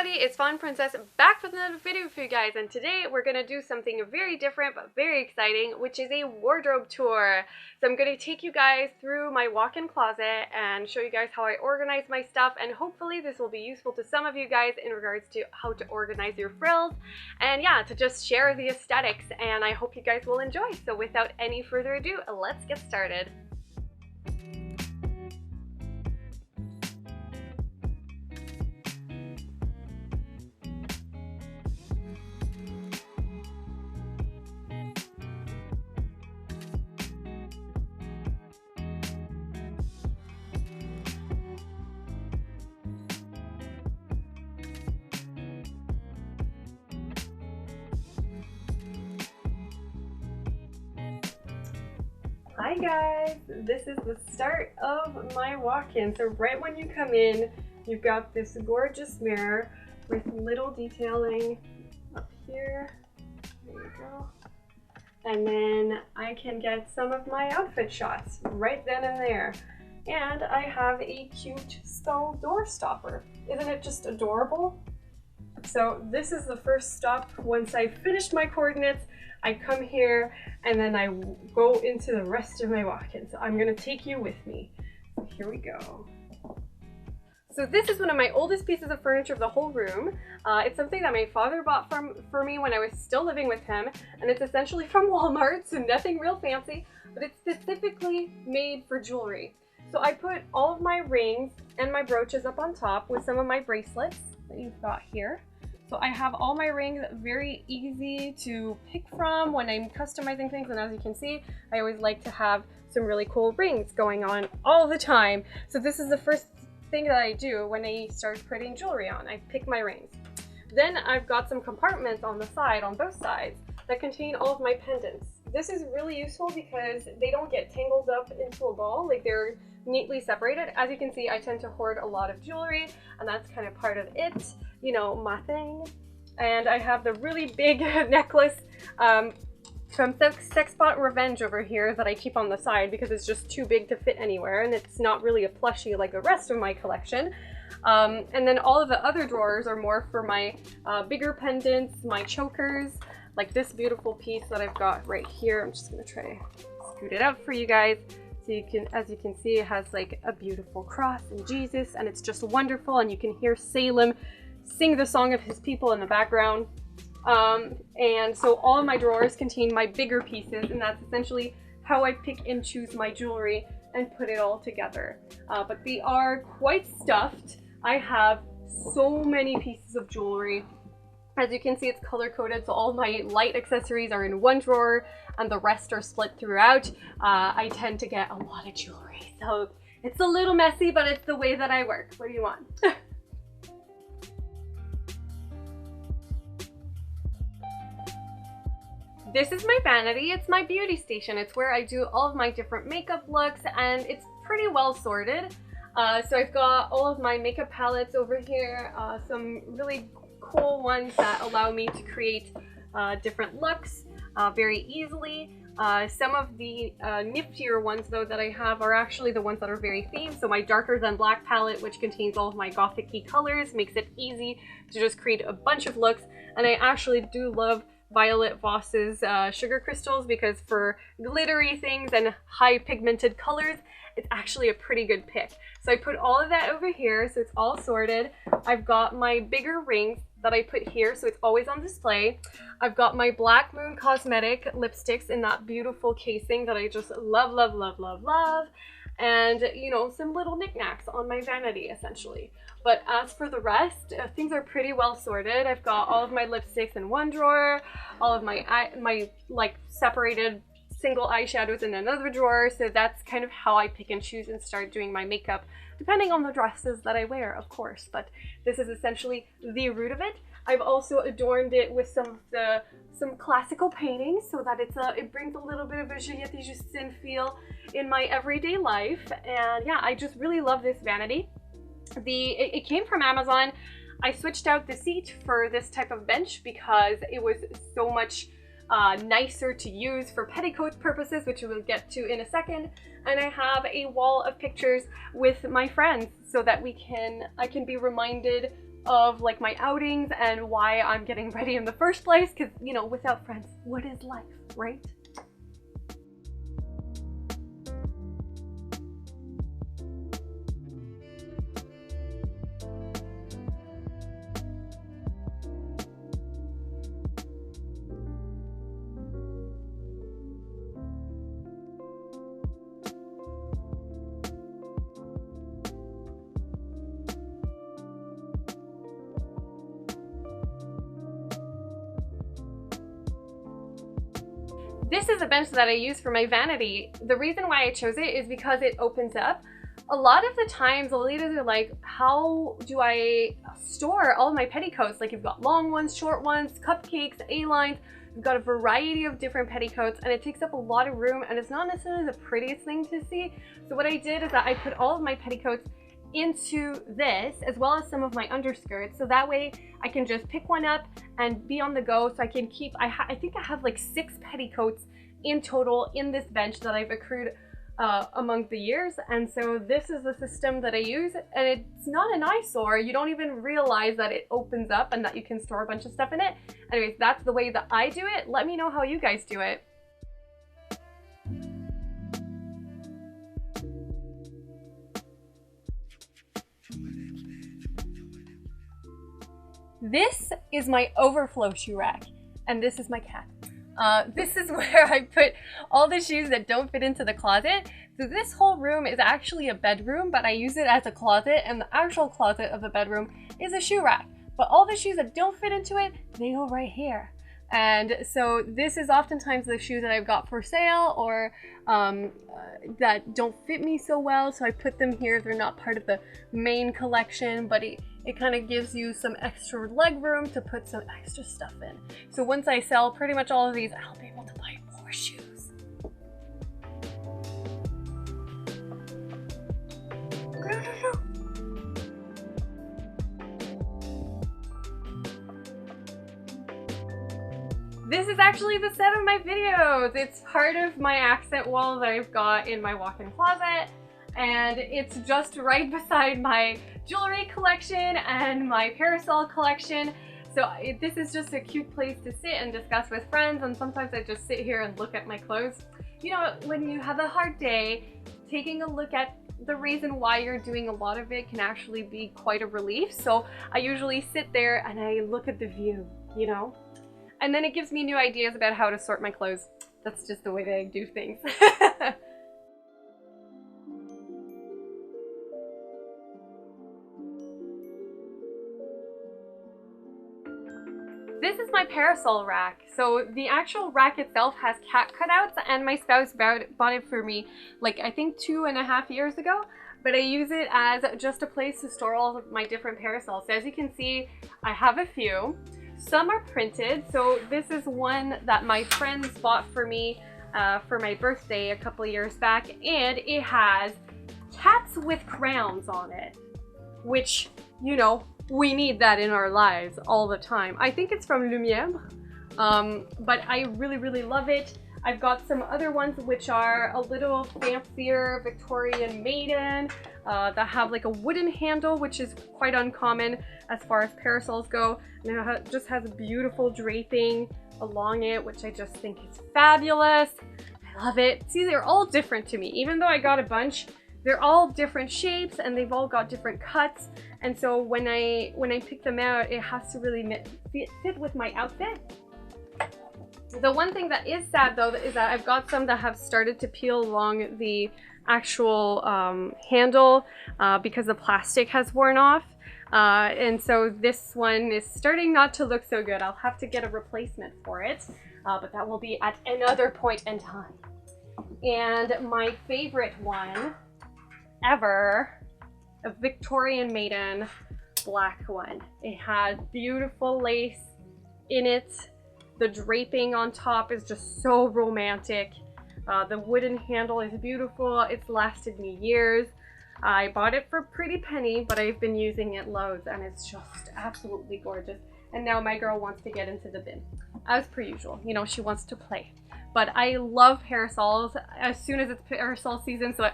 everybody, it's Fawn Princess back with another video for you guys, and today we're going to do something very different but very exciting, which is a wardrobe tour. So I'm going to take you guys through my walk-in closet and show you guys how I organize my stuff, and hopefully this will be useful to some of you guys in regards to how to organize your frills, and yeah, to just share the aesthetics, and I hope you guys will enjoy. So without any further ado, let's get started. Hi guys, this is the start of my walk-in. So right when you come in, you've got this gorgeous mirror with little detailing up here. There you go. And then I can get some of my outfit shots right then and there. And I have a cute skull door stopper. Isn't it just adorable? So this is the first stop. Once I've finished my coordinates, I come here and then I go into the rest of my walk-in. So I'm gonna take you with me. So here we go. So this is one of my oldest pieces of furniture of the whole room. It's something that my father bought for me when I was still living with him, and it's essentially from Walmart, so nothing real fancy, but it's specifically made for jewelry. So I put all of my rings and my brooches up on top with some of my bracelets that you've got here. So I have all my rings very easy to pick from when I'm customizing things, and as you can see, I always like to have some really cool rings going on all the time. So this is the first thing that I do when I start putting jewelry on. I pick my rings. Then I've got some compartments on the side, on both sides, that contain all of my pendants. This is really useful because they don't get tangled up into a ball, like they're neatly separated. As you can see, I tend to hoard a lot of jewelry, and that's kind of part of it, you know, my thing. And I have the really big necklace from Sexpot Revenge over here that I keep on the side because it's just too big to fit anywhere, and it's not really a plushie like the rest of my collection. And then all of the other drawers are more for my bigger pendants, my chokers, like this beautiful piece that I've got right here. I'm just gonna try to scoot it up for you guys. So you can, as you can see, it has like a beautiful cross and Jesus, and it's just wonderful, and you can hear Salem sing the song of his people in the background. And so all of my drawers contain my bigger pieces, and that's essentially how I pick and choose my jewelry and put it all together. But they are quite stuffed. I have so many pieces of jewelry. As you can see, it's color-coded, so all my light accessories are in one drawer and the rest are split throughout. I tend to get a lot of jewelry, so it's a little messy, but it's the way that I work. What do you want? This is my vanity. It's my beauty station. It's where I do all of my different makeup looks, and it's pretty well sorted. So I've got all of my makeup palettes over here, some really cool ones that allow me to create different looks very easily. Some of the niftier ones though that I have are actually the ones that are very themed. So my Darker Than Black palette, which contains all of my Gothic-y colors, makes it easy to just create a bunch of looks. And I actually do love Violet Voss's sugar crystals because for glittery things and high pigmented colors, it's actually a pretty good pick. So I put all of that over here, so it's all sorted. I've got my bigger rings that I put here, so it's always on display. I've got my Black Moon Cosmetic lipsticks in that beautiful casing that I just love, love, love, love, love. And, you know, some little knickknacks on my vanity, essentially. But as for the rest, things are pretty well sorted. I've got all of my lipsticks in one drawer, all of my like separated single eyeshadows in another drawer. So that's kind of how I pick and choose and start doing my makeup, depending on the dresses that I wear, of course. But this is essentially the root of it. I've also adorned it with some classical paintings so that it brings a little bit of a Juliette Justin feel in my everyday life. And yeah, I just really love this vanity. It came from Amazon. I switched out the seat for this type of bench because it was so much nicer to use for petticoat purposes, which we'll get to in a second. And I have a wall of pictures with my friends so that I can be reminded of like my outings and why I'm getting ready in the first place, because you know, without friends, what is life, right? This is a bench that I use for my vanity. The reason why I chose it is because it opens up. A lot of the times, Lolitas are like, how do I store all of my petticoats? Like, you've got long ones, short ones, cupcakes, A-lines. You've got a variety of different petticoats, and it takes up a lot of room, and it's not necessarily the prettiest thing to see. So what I did is that I put all of my petticoats into this, as well as some of my underskirts, so that way I can just pick one up and be on the go. So I can keep, I think I have like 6 petticoats in total in this bench that I've accrued among the years. And so this is the system that I use, and it's not an eyesore. You don't even realize that it opens up and that you can store a bunch of stuff in it. Anyways, that's the way that I do it. Let me know how you guys do it. This is my overflow shoe rack, and this is my cat. This is where I put all the shoes that don't fit into the closet. So this whole room is actually a bedroom, but I use it as a closet, and the actual closet of the bedroom is a shoe rack. But all the shoes that don't fit into it, they go right here. And so this is oftentimes the shoes that I've got for sale, or that don't fit me so well, so I put them here. They're not part of the main collection, but it kind of gives you some extra leg room to put some extra stuff in. So once I sell pretty much all of these, I'll be able to buy more shoes. This is actually the set of my videos. It's part of my accent wall that I've got in my walk-in closet, and it's just right beside my jewelry collection and my parasol collection. So this is just a cute place to sit and discuss with friends, and sometimes I just sit here and look at my clothes. You know, when you have a hard day, taking a look at the reason why you're doing a lot of it can actually be quite a relief. So I usually sit there and I look at the view, you know? And then it gives me new ideas about how to sort my clothes. That's just the way that I do things. This is my parasol rack. So the actual rack itself has cat cutouts, and my spouse bought it for me like I think 2.5 years ago. But I use it as just a place to store all of my different parasols. So as you can see, I have a few. Some are printed. So this is one that my friends bought for me for my birthday a couple years back, and it has cats with crowns on it, which, you know, we need that in our lives all the time. I think it's from Lumiere, but I really love it. I've got some other ones which are a little fancier, Victorian maiden, that have like a wooden handle, which is quite uncommon as far as parasols go. And it just has a beautiful draping along it, which I just think is fabulous. I love it. See, they're all different to me. Even though I got a bunch, they're all different shapes and they've all got different cuts. And so when I pick them out, it has to really fit with my outfit. The one thing that is sad though is that I've got some that have started to peel along the actual handle because the plastic has worn off. And so this one is starting not to look so good. I'll have to get a replacement for it, but that will be at another point in time. And my favorite one ever, a Victorian maiden black one. It has beautiful lace in it. The draping on top is just so romantic. The wooden handle is beautiful. It's lasted me years. I bought it for a pretty penny, but I've been using it loads and it's just absolutely gorgeous. And now my girl wants to get into the bin. As per usual, you know, she wants to play. But I love parasols as soon as it's parasol season, so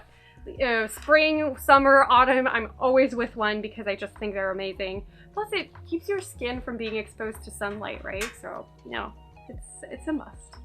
spring, summer, autumn, I'm always with one because I just think they're amazing. Plus it keeps your skin from being exposed to sunlight, right? So, you know, it's a must.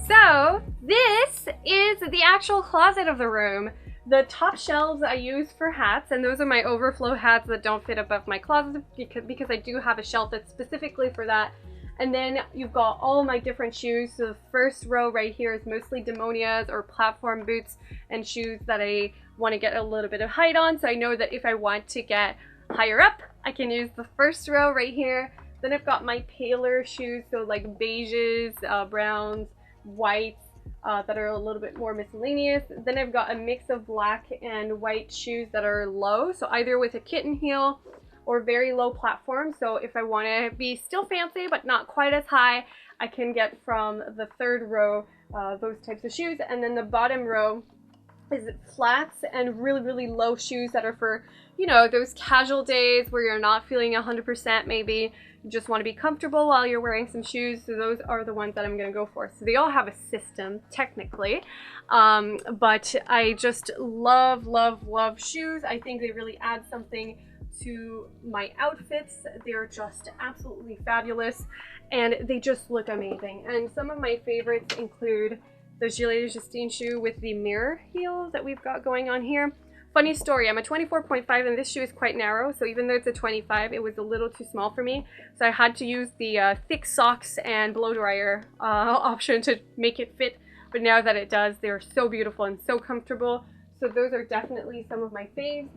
So this is the actual closet of the room. The top shelves I use for hats, and those are my overflow hats that don't fit above my closet because I do have a shelf that's specifically for that. And then you've got all my different shoes. So the first row right here is mostly demonias or platform boots and shoes that I want to get a little bit of height on. So I know that if I want to get higher up, I can use the first row right here. Then I've got my paler shoes, so like beiges, browns, whites, that are a little bit more miscellaneous. Then I've got a mix of black and white shoes that are low, so either with a kitten heel or very low platform. So if I want to be still fancy but not quite as high, I can get from the third row those types of shoes. And then the bottom row is flats and really low shoes that are for, you know, those casual days where you're not feeling 100%, maybe you just want to be comfortable while you're wearing some shoes. So those are the ones that I'm going to go for. So they all have a system technically, but I just love shoes. I think they really add something to my outfits. They're just absolutely fabulous and they just look amazing. And some of my favorites include the Gilles Justine shoe with the mirror heel that we've got going on here. Funny story, I'm a 24.5 and this shoe is quite narrow, so even though it's a 25, it was a little too small for me. So I had to use the thick socks and blow dryer option to make it fit. But now that it does, they're so beautiful and so comfortable. So those are definitely some of my faves.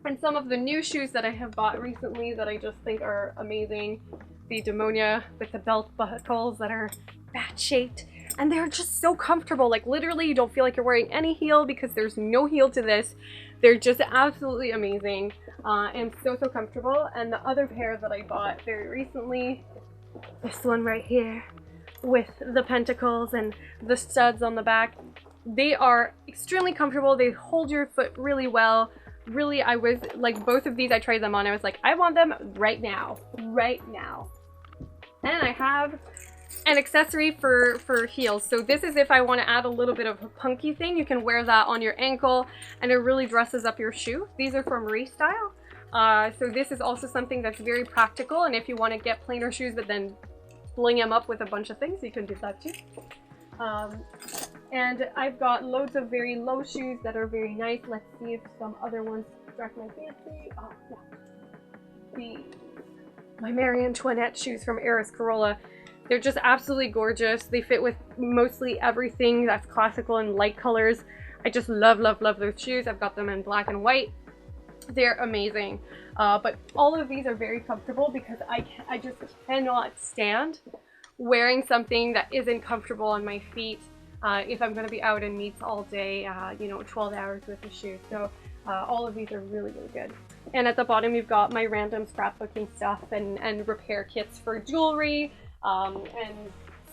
And some of the new shoes that I have bought recently that I just think are amazing. The Demonia with the belt buckles that are bat-shaped. And they're just so comfortable. Like literally you don't feel like you're wearing any heel because there's no heel to this. They're just absolutely amazing and so comfortable. And the other pair that I bought very recently, this one right here with the pentacles and the studs on the back, they are extremely comfortable. They hold your foot really well. Really, I was like, both of these I tried them on. I was like, I want them right now. And I have an accessory for heels. So this is if I want to add a little bit of a punky thing. You can wear that on your ankle and it really dresses up your shoe. These are from Restyle. So this is also something that's very practical, and if you want to get plainer shoes but then bling them up with a bunch of things, you can do that too. And I've got loads of very low shoes that are very nice. Let's see if some other ones strike my fancy. Oh, yeah. My Marie Antoinette shoes from Eris Corolla. They're just absolutely gorgeous. They fit with mostly everything that's classical and light colors. I just love those shoes. I've got them in black and white. They're amazing. But all of these are very comfortable because I just cannot stand wearing something that isn't comfortable on my feet if I'm going to be out in meets all day, you know, 12 hours with the shoe. So all of these are really good. And at the bottom you've got my random scrapbooking stuff and repair kits for jewelry and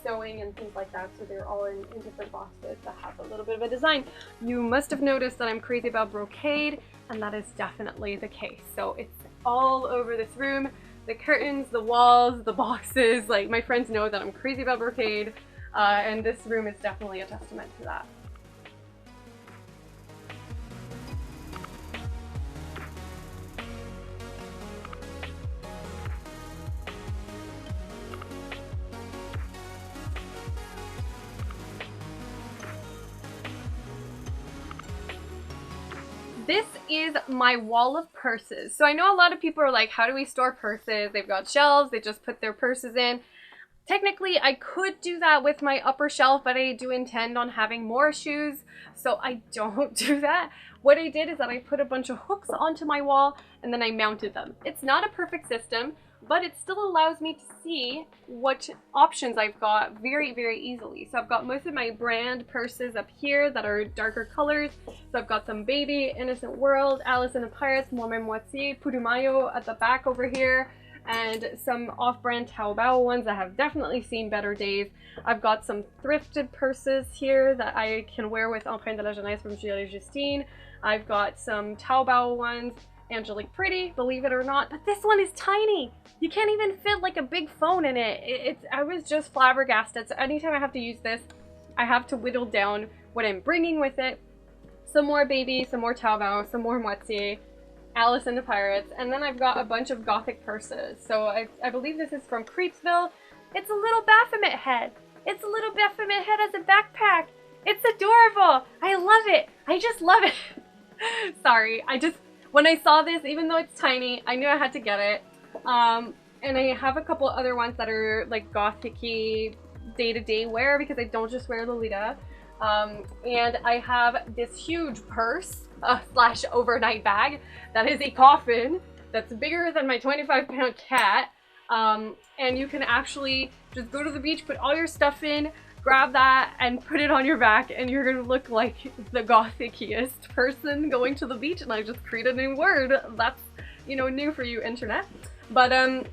sewing and things like that. So they're all in different boxes that have a little bit of a design. You must have noticed that I'm crazy about brocade, and that is definitely the case. So it's all over this room. The curtains, the walls, the boxes. Like, my friends know that I'm crazy about brocade, and this room is definitely a testament to that. This is my wall of purses. So I know a lot of people are like, how do we store purses? They've got shelves, they just put their purses in. Technically, I could do that with my upper shelf, but I do intend on having more shoes, so I don't do that. What I did is that I put a bunch of hooks onto my wall and then I mounted them. It's not a perfect system, but it still allows me to see what options I've got very easily. So I've got most of my brand purses up here that are darker colors. So I've got some Baby, Innocent World, Alice in the Pirates, Moi Même Moitié, Pudumayo at the back over here, and some off-brand Taobao ones that have definitely seen better days. I've got some thrifted purses here that I can wear with Empreinte de la Jeunesse from Gilles Justine. I've got some Taobao ones Angelique Pretty, believe it or not, but this one is tiny. You can't even fit like a big phone in it. I was just flabbergasted. So anytime I have to use this, I have to whittle down what I'm bringing with it. Some more Baby, some more Taobao, some more Moitié, Alice and the Pirates, and then I've got a bunch of Gothic purses. So I believe this is from Creepsville. It's a little Baphomet head. It's a little Baphomet head as a backpack. It's adorable. I love it. I just love it. Sorry, when I saw this, even though it's tiny, I knew I had to get it. And I have a couple other ones that are like Gothic-y day-to-day wear because I don't just wear Lolita. And I have this huge purse slash overnight bag that is a coffin that's bigger than my 25-pound cat. And you can actually just go to the beach, put all your stuff in, grab that and put it on your back, and you're gonna look like the Gothic-iest person going to the beach. And I just created a new word that's, you know, new for you, internet. But in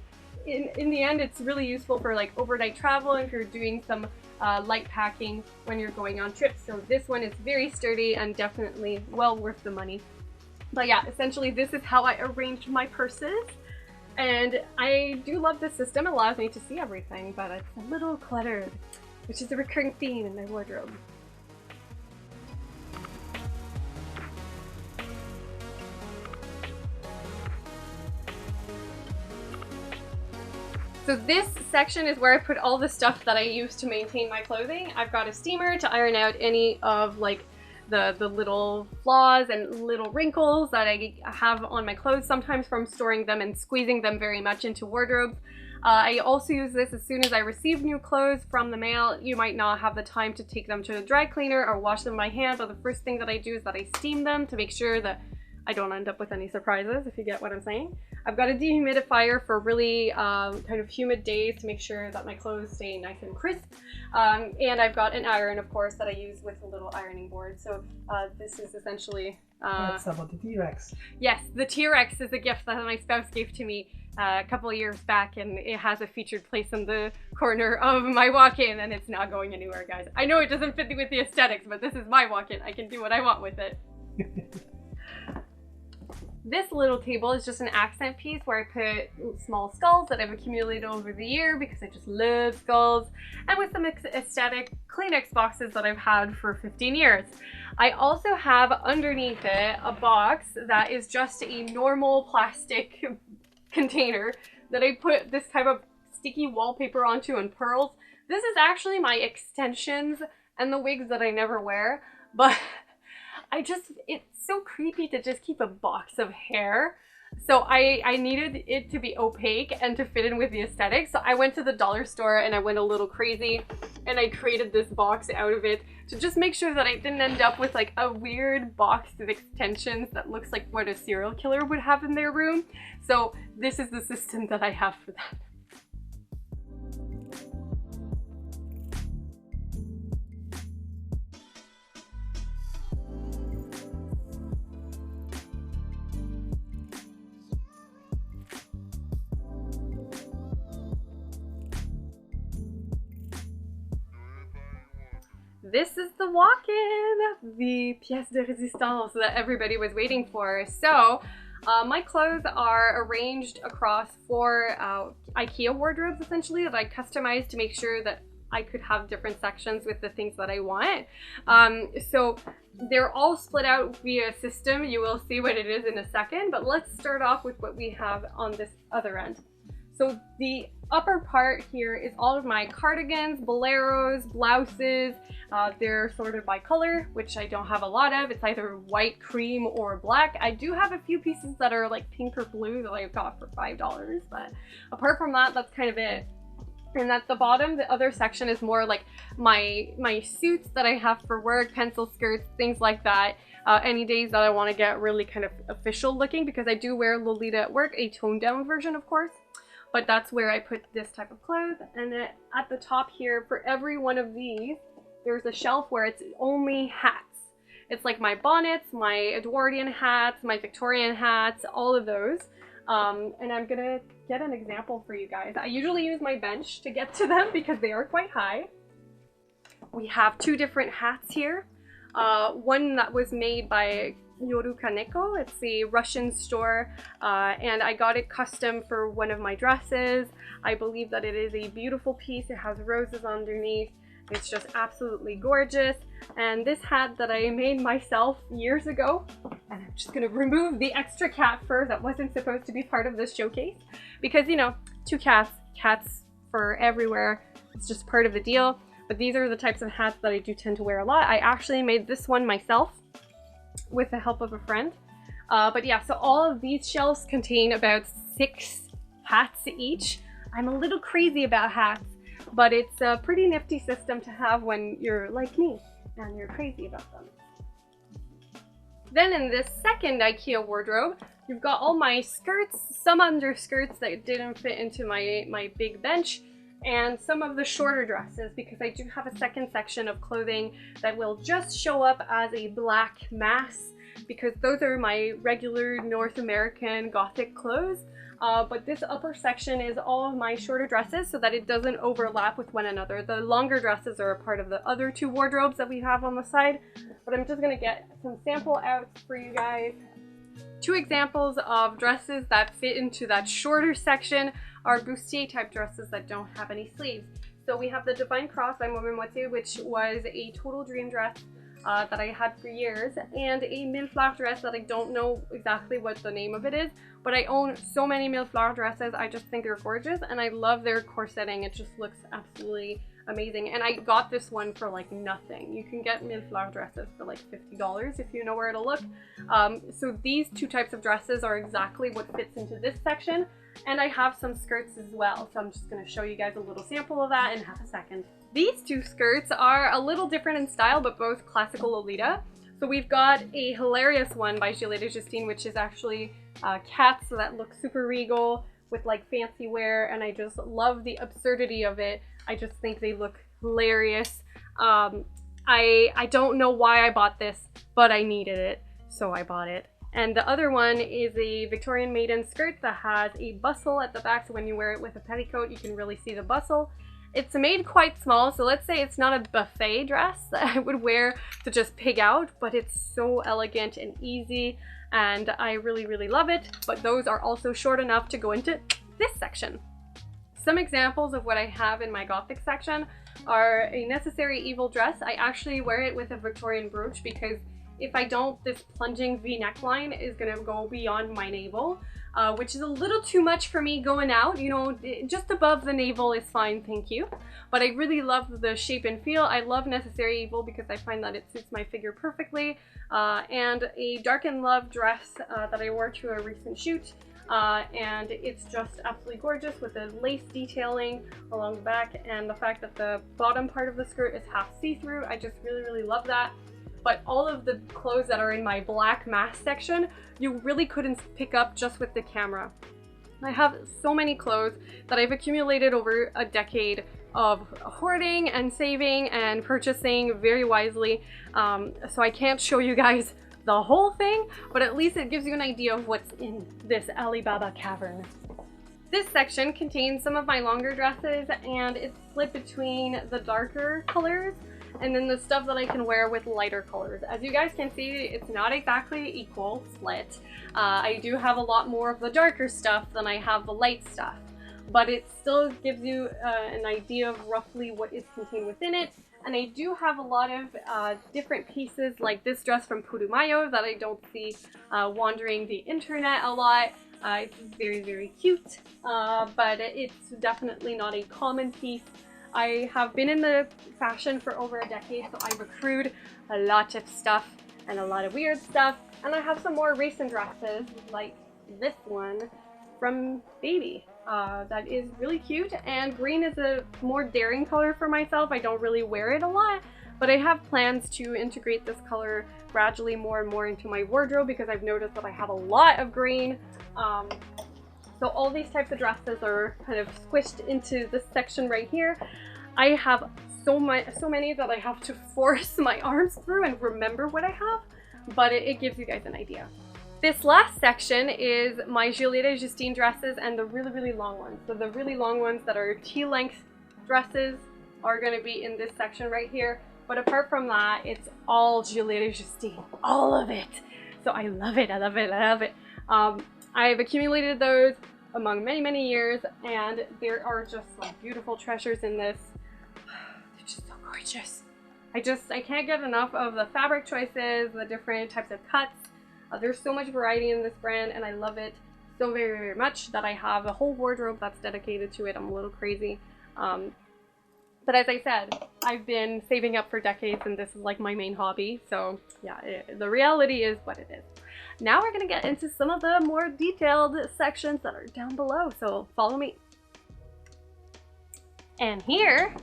the end, it's really useful for like overnight travel if you're doing some light packing when you're going on trips. So this one is very sturdy and definitely well worth the money. But yeah, essentially this is how I arranged my purses. And I do love this system. It allows me to see everything, but it's a little cluttered, which is a recurring theme in my wardrobe. So this section is where I put all the stuff that I use to maintain my clothing. I've got a steamer to iron out any of like the little flaws and little wrinkles that I have on my clothes, sometimes from storing them and squeezing them very much into wardrobes. I also use this as soon as I receive new clothes from the mail. You might not have the time to take them to a dry cleaner or wash them by hand, but the first thing that I do is that I steam them to make sure that I don't end up with any surprises, if you get what I'm saying. I've got a dehumidifier for really kind of humid days to make sure that my clothes stay nice and crisp. And I've got an iron, of course, that I use with a little ironing board. So this is essentially... That's about the T-Rex. Yes, the T-Rex is a gift that my spouse gave to me a couple of years back, and it has a featured place in the corner of my walk-in, and it's not going anywhere, guys. I know it doesn't fit with the aesthetics, but this is my walk-in. I can do what I want with it. This little table is just an accent piece where I put small skulls that I've accumulated over the year because I just love skulls, and with some aesthetic Kleenex boxes that I've had for 15 years. I also have underneath it a box that is just a normal plastic container that I put this type of sticky wallpaper onto and pearls. This is actually my extensions and the wigs that I never wear, but it's so creepy to just keep a box of hair. So I needed it to be opaque and to fit in with the aesthetic. So I went to the dollar store and I went a little crazy and I created this box out of it to just make sure that I didn't end up with like a weird box of extensions that looks like what a serial killer would have in their room. So this is the system that I have for that. This is the walk-in, the pièce de résistance that everybody was waiting for. So my clothes are arranged across 4 IKEA wardrobes essentially that I customized to make sure that I could have different sections with the things that I want. So they're all split out via system. You will see what it is in a second, but let's start off with what we have on this other end. So the upper part here is all of my cardigans, boleros, blouses. They're sorted by color, which I don't have a lot of. It's either white, cream, or black. I do have a few pieces that are like pink or blue that I got for $5, but apart from that, that's kind of it. And at the bottom, the other section is more like my suits that I have for work, pencil skirts, things like that. Any days that I want to get really kind of official looking, because I do wear Lolita at work, a toned down version, of course. But that's where I put this type of clothes. And then at the top here, for every one of these, there's a shelf where it's only hats. It's like my bonnets, my Edwardian hats, my Victorian hats, all of those. And I'm gonna get an example for you guys. I usually use my bench to get to them because they are quite high. We have 2 different hats here. One that was made by Yoru Kaneko. It's a Russian store, and I got it custom for one of my dresses. I believe that it is a beautiful piece. It has roses underneath. It's just absolutely gorgeous. And this hat that I made myself years ago, and I'm just gonna remove the extra cat fur that wasn't supposed to be part of this showcase, because you know, 2 cats, cats fur everywhere. It's just part of the deal. But these are the types of hats that I do tend to wear a lot. I actually made this one myself with the help of a friend. But yeah, so all of these shelves contain about 6 hats each. I'm a little crazy about hats, but it's a pretty nifty system to have when you're like me and you're crazy about them. Then in this second IKEA wardrobe, you've got all my skirts, some underskirts that didn't fit into my big bench, and some of the shorter dresses, because I do have a second section of clothing that will just show up as a black mass, because those are my regular North American Gothic clothes. But this upper section is all of my shorter dresses so that it doesn't overlap with one another. The longer dresses are a part of the other 2 wardrobes that we have on the side, but I'm just gonna get some sample outs for you guys. 2 examples of dresses that fit into that shorter section are bustier type dresses that don't have any sleeves. So we have the Divine Cross by Woman Moitié, which was a total dream dress that I had for years, and a Mille Fleurs dress that I don't know exactly what the name of it is, but I own so many Mille Fleurs dresses. I just think they're gorgeous, and I love their corsetting. It just looks absolutely amazing. And I got this one for like nothing. You can get Mille Fleurs dresses for like $50 if you know where to look. So these 2 types of dresses are exactly what fits into this section. And I have some skirts as well, so I'm just going to show you guys a little sample of that in half a second. These 2 skirts are a little different in style, but both classical Lolita. So we've got a hilarious one by Gilles Justine, which is actually cats that look super regal with like fancy wear, and I just love the absurdity of it. I just think they look hilarious. I don't know why I bought this, but I needed it, so I bought it. And the other one is a Victorian maiden skirt that has a bustle at the back, so when you wear it with a petticoat, you can really see the bustle. It's made quite small, so let's say it's not a buffet dress that I would wear to just pig out, but it's so elegant and easy, and I really, really love it. But those are also short enough to go into this section. Some examples of what I have in my Gothic section are a Necessary Evil dress. I actually wear it with a Victorian brooch because if I don't, this plunging V neckline is gonna go beyond my navel, which is a little too much for me going out. You know, just above the navel is fine, thank you. But I really love the shape and feel. I love Necessary Evil because I find that it suits my figure perfectly. And a Dark in Love dress that I wore to a recent shoot. And it's just absolutely gorgeous with the lace detailing along the back, and the fact that the bottom part of the skirt is half see-through. I just really, really love that. But all of the clothes that are in my black mass section, you really couldn't pick up just with the camera. I have so many clothes that I've accumulated over a decade of hoarding and saving and purchasing very wisely. So I can't show you guys the whole thing, but at least it gives you an idea of what's in this Alibaba cavern. This section contains some of my longer dresses, and it's split between the darker colors and then the stuff that I can wear with lighter colors. As you guys can see, it's not exactly equal split. I do have a lot more of the darker stuff than I have the light stuff, but it still gives you an idea of roughly what is contained within it. And I do have a lot of different pieces, like this dress from Purumayo that I don't see wandering the internet a lot. It's very, very cute, but it's definitely not a common piece. I have been in the fashion for over a decade, so I've accrued a lot of stuff and a lot of weird stuff. And I have some more recent dresses, like this one from Baby. That is really cute, and green is a more daring color for myself. I don't really wear it a lot, but I have plans to integrate this color gradually more and more into my wardrobe because I've noticed that I have a lot of green. So all these types of dresses are kind of squished into this section right here. I have so many that I have to force my arms through and remember what I have, but it gives you guys an idea. This last section is my Gilles Justine dresses and the really, really long ones. So the really long ones that are T-length dresses are going to be in this section right here. But apart from that, it's all Gilles Justine, all of it. So I love it, I love it, I love it. I've accumulated those among many years, and there are just some beautiful treasures in this. They're just so gorgeous. I can't get enough of the fabric choices, the different types of cuts. There's so much variety in this brand, and I love it so very much that I have a whole wardrobe that's dedicated to it. I'm a little crazy. But as I said, I've been saving up for decades, and this is like my main hobby. So yeah, the reality is what it is. Now we're gonna get into some of the more detailed sections that are down below. So follow me. And here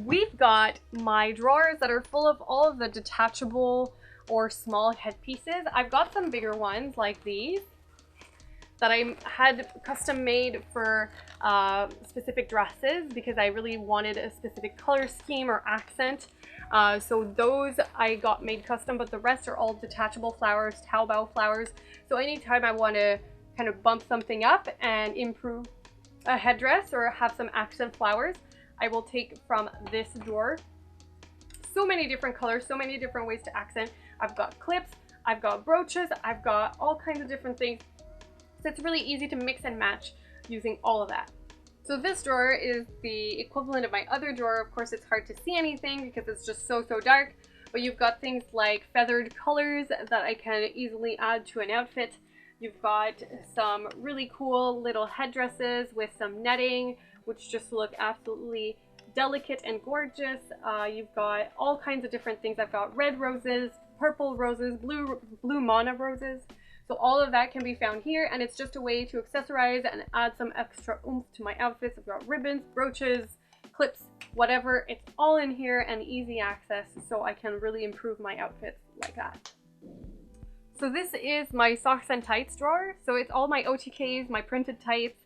we've got my drawers that are full of all of the detachable or small headpieces. I've got some bigger ones like these that I had custom made for specific dresses because I really wanted a specific color scheme or accent. So those I got made custom, but the rest are all detachable flowers, Taobao flowers. So anytime I want to kind of bump something up and improve a headdress or have some accent flowers, I will take from this drawer. So many different colors, so many different ways to accent. I've got clips, I've got brooches, I've got all kinds of different things. So it's really easy to mix and match using all of that. So this drawer is the equivalent of my other drawer. Of course, it's hard to see anything because it's just so dark, but you've got things like feathered colors that I can easily add to an outfit. You've got some really cool little headdresses with some netting, which just look absolutely delicate and gorgeous. You've got all kinds of different things. I've got red roses, purple roses, blue mana roses. So all of that can be found here, and it's just a way to accessorize and add some extra oomph to my outfits. I've got ribbons, brooches, clips, whatever. It's all in here and easy access, so I can really improve my outfits like that. So this is my socks and tights drawer. So it's all my OTKs, my printed tights,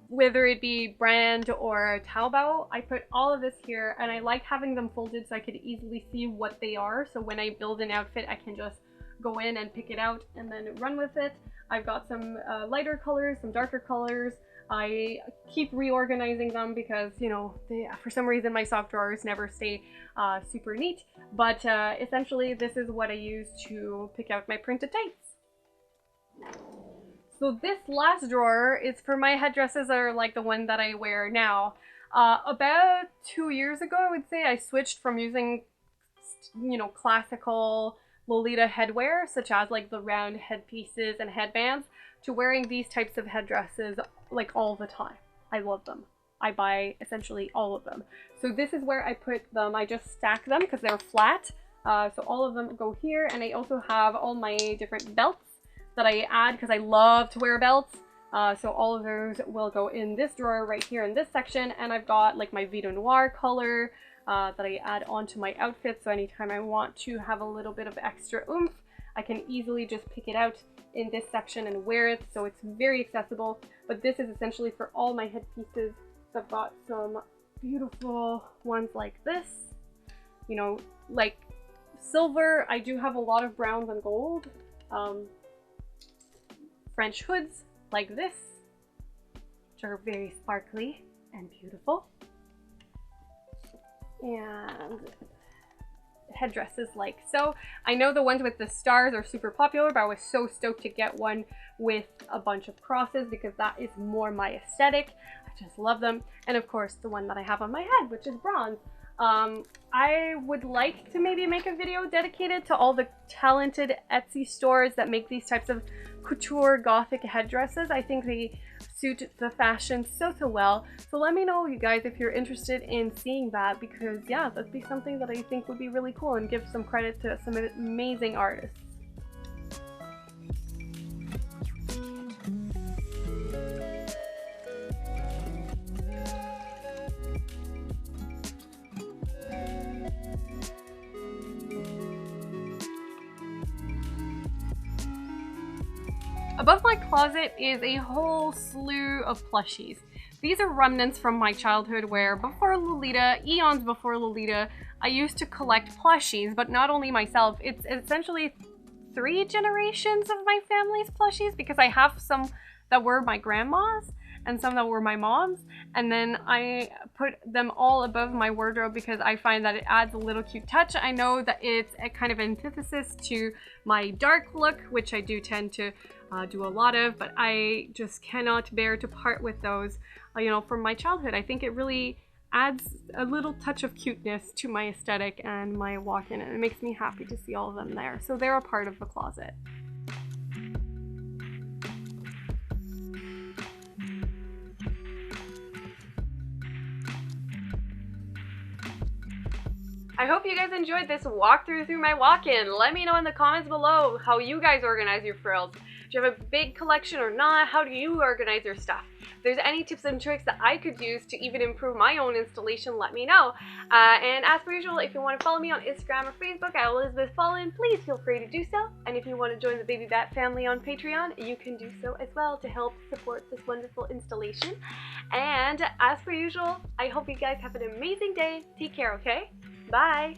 whether it be brand or Taobao. I put all of this here, and I like having them folded so I could easily see what they are. So when I build an outfit, I can just go in and pick it out and then run with it. I've got some lighter colors, some darker colors. I keep reorganizing them because, you know, for some reason my sock drawers never stay super neat. But essentially this is what I use to pick out my printed tights. So this last drawer is for my headdresses that are like the one that I wear now. About 2 years ago, I would say, I switched from using, you know, classical Lolita headwear, such as like the round headpieces and headbands, to wearing these types of headdresses like all the time. I love them. I buy essentially all of them. So this is where I put them. I just stack them because they're flat. So all of them go here, and I also have all my different belts that I add because I love to wear belts. So all of those will go in this drawer right here in this section, and I've got like my Vito Noir color that I add onto my outfit. So anytime I want to have a little bit of extra oomph, I can easily just pick it out in this section and wear it. So it's very accessible, but this is essentially for all my headpieces. So I've got some beautiful ones like this, you know, like silver. I do have a lot of browns and gold. French hoods like this, which are very sparkly and beautiful. And headdresses like so. I know the ones with the stars are super popular, but I was so stoked to get one with a bunch of crosses because that is more my aesthetic. I just love them. And of course the one that I have on my head, which is bronze. I would like to maybe make a video dedicated to all the talented Etsy stores that make these types of couture Gothic headdresses. I think they suit the fashion so well. So let me know, you guys, if you're interested in seeing that, because yeah, that'd be something that I think would be really cool and give some credit to some amazing artists. Above my closet is a whole slew of plushies. These are remnants from my childhood where before Lolita, eons before Lolita, I used to collect plushies, but not only myself, it's essentially 3 generations of my family's plushies because I have some that were my grandma's, and some that were my mom's, and then I put them all above my wardrobe because I find that it adds a little cute touch. I know that it's a kind of antithesis to my dark look, which I do tend to do a lot of, but I just cannot bear to part with those, you know, from my childhood. I think it really adds a little touch of cuteness to my aesthetic and my walk-in, and it makes me happy to see all of them there. So they're a part of the closet. I hope you guys enjoyed this walkthrough through my walk-in. Let me know in the comments below how you guys organize your frills. Do you have a big collection or not? How do you organize your stuff? If there's any tips and tricks that I could use to even improve my own installation, let me know. And as per usual, if you want to follow me on Instagram or Facebook at Elizabeth Fallen, please feel free to do so. And if you want to join the Baby Bat family on Patreon, you can do so as well to help support this wonderful installation. And as per usual, I hope you guys have an amazing day. Take care, okay? Bye!